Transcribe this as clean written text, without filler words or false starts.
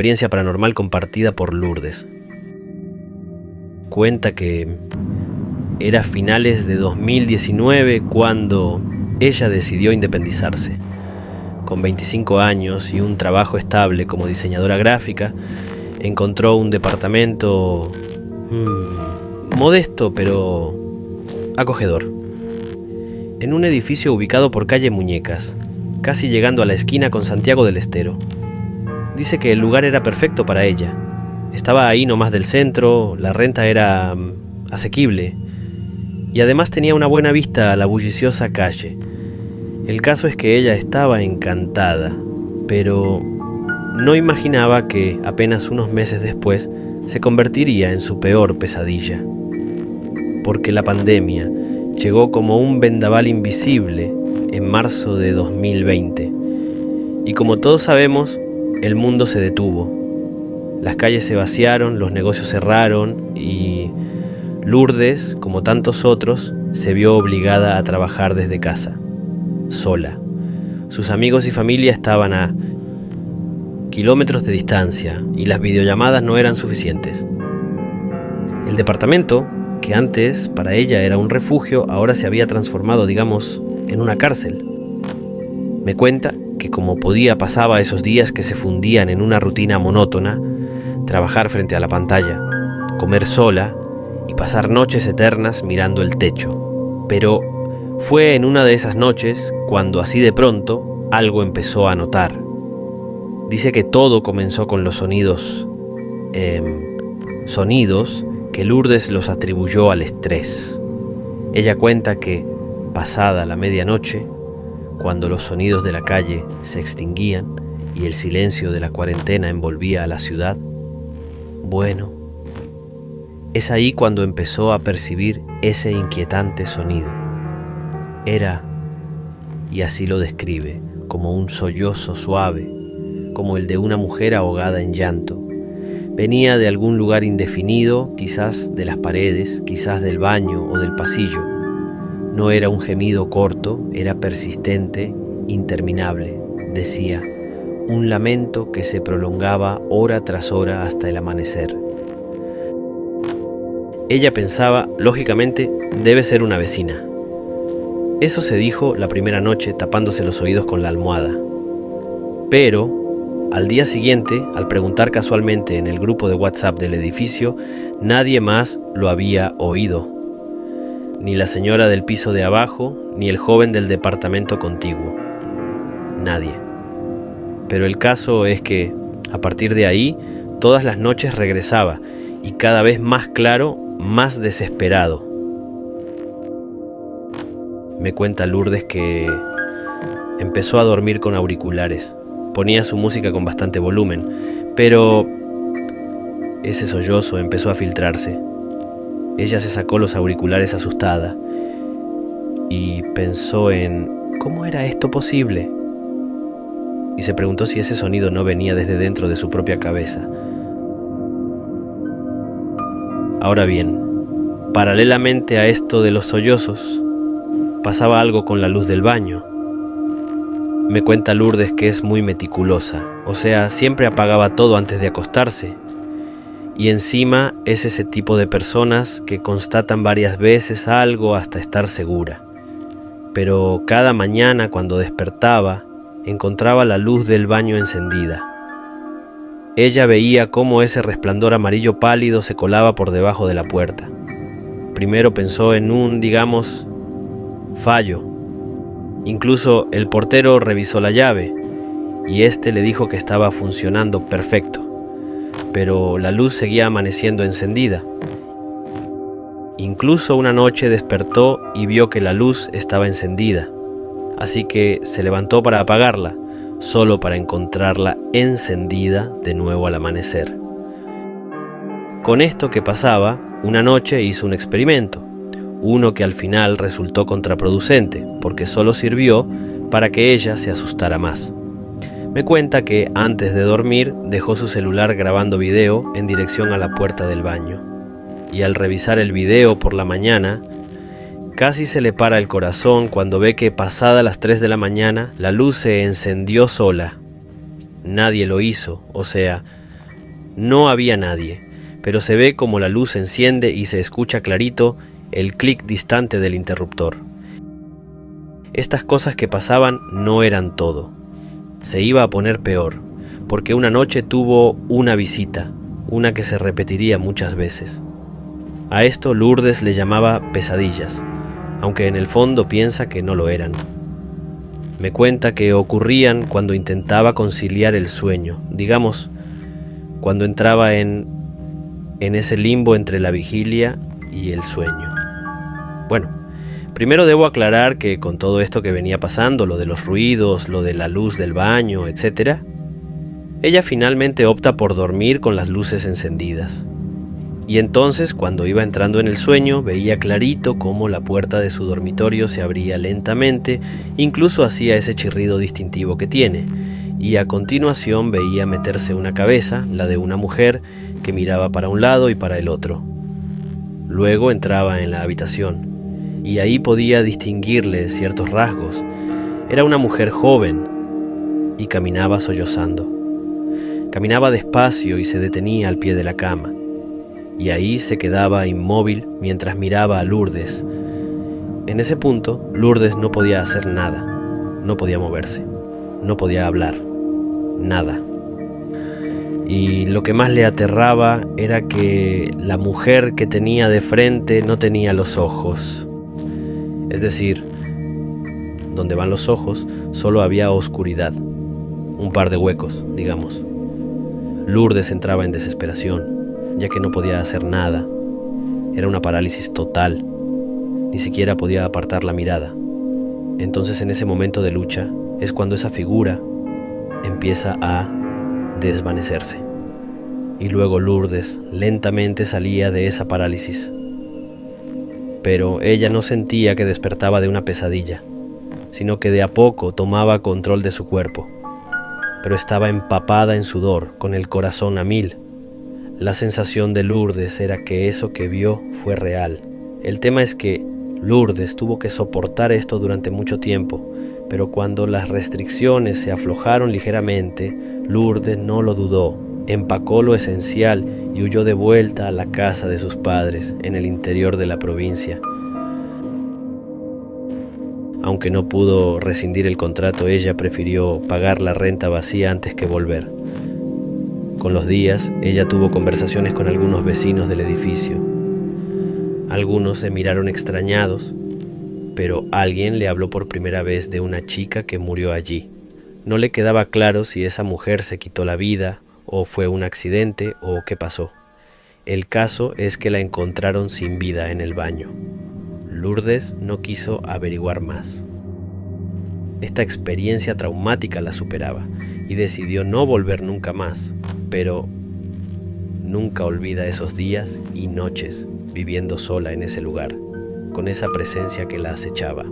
experiencia paranormal compartida por Lourdes. Cuenta que era finales de 2019 cuando ella decidió independizarse. Con 25 años y un trabajo estable como diseñadora gráfica, encontró un departamento modesto pero acogedor, en un edificio ubicado por calle Muñecas, casi llegando a la esquina con Santiago del Estero. Dice que el lugar era perfecto para ella. Estaba ahí nomás del centro, la renta era asequible y además tenía una buena vista a la bulliciosa calle. El caso es que ella estaba encantada, pero no imaginaba que apenas unos meses después se convertiría en su peor pesadilla. Porque la pandemia llegó como un vendaval invisible en marzo de 2020. Y como todos sabemos, el mundo se detuvo. Las calles se vaciaron, los negocios cerraron y Lourdes, como tantos otros, se vio obligada a trabajar desde casa, sola. Sus amigos y familia estaban a kilómetros de distancia y las videollamadas no eran suficientes. El departamento, que antes para ella era un refugio, ahora se había transformado, digamos, en una cárcel. Me cuenta que como podía pasaba esos días que se fundían en una rutina monótona, trabajar frente a la pantalla, comer sola y pasar noches eternas mirando el techo. Pero fue en una de esas noches cuando así de pronto algo empezó a notar. Dice que todo comenzó con los sonidos que Lourdes los atribuyó al estrés. Ella cuenta que, pasada la medianoche, cuando los sonidos de la calle se extinguían y el silencio de la cuarentena envolvía a la ciudad, bueno, es ahí cuando empezó a percibir ese inquietante sonido. Era, y así lo describe, como un sollozo suave, como el de una mujer ahogada en llanto. Venía de algún lugar indefinido, quizás de las paredes, quizás del baño o del pasillo. No era un gemido corto, era persistente, interminable, decía, un lamento que se prolongaba hora tras hora hasta el amanecer. Ella pensaba, lógicamente, debe ser una vecina. Eso se dijo la primera noche tapándose los oídos con la almohada. Pero al día siguiente, al preguntar casualmente en el grupo de WhatsApp del edificio, nadie más lo había oído. Ni la señora del piso de abajo, ni el joven del departamento contiguo. Nadie. Pero el caso es que, a partir de ahí, todas las noches regresaba, y cada vez más claro, más desesperado. Me cuenta Lourdes que empezó a dormir con auriculares. Ponía su música con bastante volumen, pero ese sollozo empezó a filtrarse. Ella se sacó los auriculares asustada y pensó en ¿cómo era esto posible? Y se preguntó si ese sonido no venía desde dentro de su propia cabeza. Ahora bien, paralelamente a esto de los sollozos, pasaba algo con la luz del baño. Me cuenta Lourdes que es muy meticulosa, o sea, siempre apagaba todo antes de acostarse. Y encima es ese tipo de personas que constatan varias veces algo hasta estar segura. Pero cada mañana cuando despertaba, encontraba la luz del baño encendida. Ella veía cómo ese resplandor amarillo pálido se colaba por debajo de la puerta. Primero pensó en un, digamos, fallo. Incluso el portero revisó la llave y este le dijo que estaba funcionando perfecto, pero la luz seguía amaneciendo encendida. Incluso una noche despertó y vio que la luz estaba encendida, así que se levantó para apagarla, solo para encontrarla encendida de nuevo al amanecer. Con esto que pasaba, una noche hizo un experimento. Uno que al final resultó contraproducente, porque solo sirvió para que ella se asustara más. Me cuenta que antes de dormir dejó su celular grabando video en dirección a la puerta del baño. Y al revisar el video por la mañana, casi se le para el corazón cuando ve que pasada las 3 de la mañana la luz se encendió sola. Nadie lo hizo, o sea, No había nadie, pero se ve como la luz se enciende y se escucha clarito el clic distante del interruptor. Estas cosas que pasaban no eran todo. Se iba a poner peor, porque una noche tuvo una visita, una que se repetiría muchas veces. A esto Lourdes le llamaba pesadillas, aunque en el fondo piensa que no lo eran. Me cuenta que ocurrían cuando intentaba conciliar el sueño, digamos, cuando entraba en ese limbo entre la vigilia y el sueño. Bueno, primero debo aclarar que con todo esto que venía pasando, lo de los ruidos, lo de la luz del baño, etc., ella finalmente opta por dormir con las luces encendidas. Y entonces, cuando iba entrando en el sueño, veía clarito cómo la puerta de su dormitorio se abría lentamente, incluso hacía ese chirrido distintivo que tiene, y a continuación veía meterse una cabeza, la de una mujer, que miraba para un lado y para el otro. Luego entraba en la habitación, y ahí podía distinguirle ciertos rasgos. Era una mujer joven, y caminaba sollozando. Caminaba despacio y se detenía al pie de la cama, y ahí se quedaba inmóvil mientras miraba a Lourdes. En ese punto, Lourdes no podía hacer nada, no podía moverse, no podía hablar, nada. Y lo que más le aterraba era que la mujer que tenía de frente no tenía los ojos. Es decir, donde van los ojos solo había oscuridad, un par de huecos, digamos. Lourdes entraba en desesperación, ya que no podía hacer nada. Era una parálisis total. Ni siquiera podía apartar la mirada. Entonces, en ese momento de lucha, es cuando esa figura empieza a desvanecerse. Y luego Lourdes lentamente salía de esa parálisis. Pero ella no sentía que despertaba de una pesadilla, sino que de a poco tomaba control de su cuerpo. Pero estaba empapada en sudor, con el corazón a 1000. La sensación de Lourdes era que eso que vio fue real. El tema es que Lourdes tuvo que soportar esto durante mucho tiempo, pero cuando las restricciones se aflojaron ligeramente, Lourdes no lo dudó, empacó lo esencial y huyó de vuelta a la casa de sus padres en el interior de la provincia. Aunque no pudo rescindir el contrato, ella prefirió pagar la renta vacía antes que volver. Con los días, ella tuvo conversaciones con algunos vecinos del edificio. Algunos se miraron extrañados, pero alguien le habló por primera vez de una chica que murió allí. No le quedaba claro si esa mujer se quitó la vida, o fue un accidente, o qué pasó. El caso es que la encontraron sin vida en el baño. Lourdes no quiso averiguar más. Esta experiencia traumática la superaba y decidió no volver nunca más, pero nunca olvida esos días y noches viviendo sola en ese lugar, con esa presencia que la acechaba.